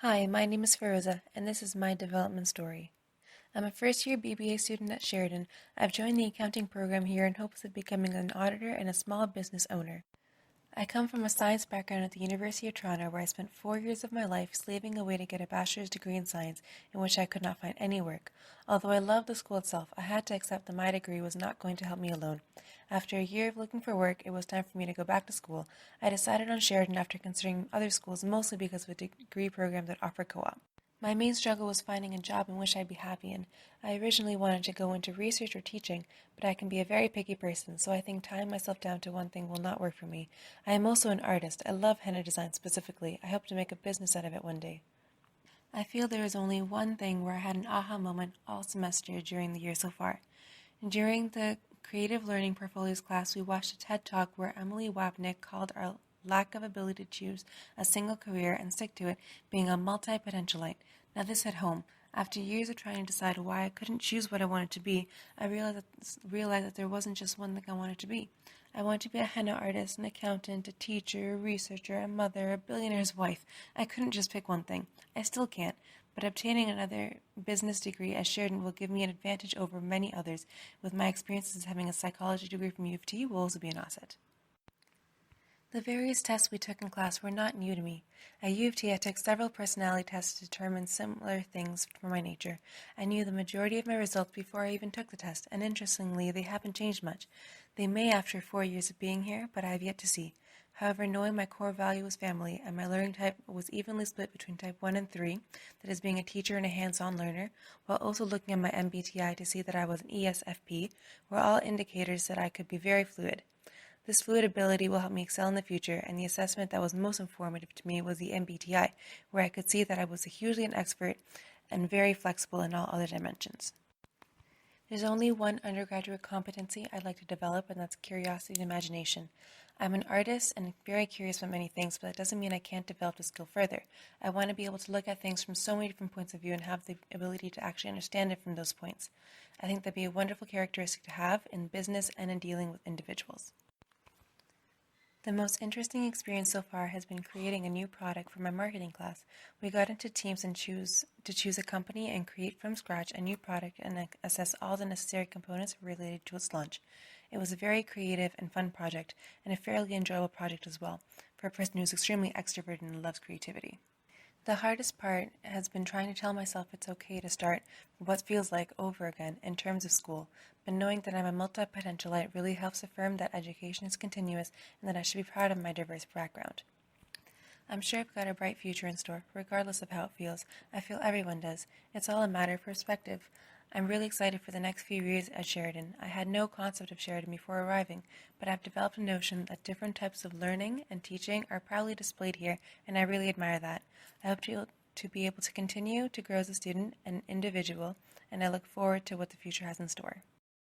Hi, my name is Feroza, and this is my development story. I'm a first-year BBA student at Sheridan. I've joined the accounting program here in hopes of becoming an auditor and a small business owner. I come from a science background at the University of Toronto where I spent 4 years of my life slaving away to get a bachelor's degree in science in which I could not find any work. Although I loved the school itself, I had to accept that my degree was not going to help me alone. After a year of looking for work, it was time for me to go back to school. I decided on Sheridan after considering other schools mostly because of a degree program that offered co-op. My main struggle was finding a job in which I'd be happy in. I originally wanted to go into research or teaching, but I can be a very picky person, so I think tying myself down to one thing will not work for me. I am also an artist. I love henna design specifically. I hope to make a business out of it one day. I feel there is only one thing where I had an aha moment all semester during the year so far. During the Creative Learning Portfolios class, we watched a TED Talk where Emily Wapnick called our lack of ability to choose a single career and stick to it being a multi-potentialite. Now this hit home. After years of trying to decide why I couldn't choose what I wanted to be, I realized that there wasn't just one thing I wanted to be. I wanted to be a henna artist, an accountant, a teacher, a researcher, a mother, a billionaire's wife. I couldn't just pick one thing. I still can't. But obtaining another business degree at Sheridan will give me an advantage over many others. With my experiences having a psychology degree from U of T will also be an asset. The various tests we took in class were not new to me. At U of T, I took several personality tests to determine similar things for my nature. I knew the majority of my results before I even took the test, and interestingly, they haven't changed much. They may after 4 years of being here, but I have yet to see. However, knowing my core value was family, and my learning type was evenly split between type 1 and 3, that is being a teacher and a hands-on learner, while also looking at my MBTI to see that I was an ESFP, were all indicators that I could be very fluid. This fluid ability will help me excel in the future, and the assessment that was most informative to me was the MBTI, where I could see that I was hugely an expert and very flexible in all other dimensions. There's only one undergraduate competency I'd like to develop, and that's curiosity and imagination. I'm an artist and very curious about many things, but that doesn't mean I can't develop the skill further. I want to be able to look at things from so many different points of view and have the ability to actually understand it from those points. I think that'd be a wonderful characteristic to have in business and in dealing with individuals. The most interesting experience so far has been creating a new product for my marketing class. We got into teams and choose a company and create from scratch a new product and assess all the necessary components related to its launch. It was a very creative and fun project, and a fairly enjoyable project as well, for a person who's extremely extroverted and loves creativity. The hardest part has been trying to tell myself it's okay to start what feels like over again in terms of school, but knowing that I'm a multi-potentialite really helps affirm that education is continuous and that I should be proud of my diverse background. I'm sure I've got a bright future in store, regardless of how it feels. I feel everyone does. It's all a matter of perspective. I'm really excited for the next few years at Sheridan. I had no concept of Sheridan before arriving, but I've developed a notion that different types of learning and teaching are proudly displayed here, and I really admire that. I hope to be able to continue to grow as a student and individual, and I look forward to what the future has in store.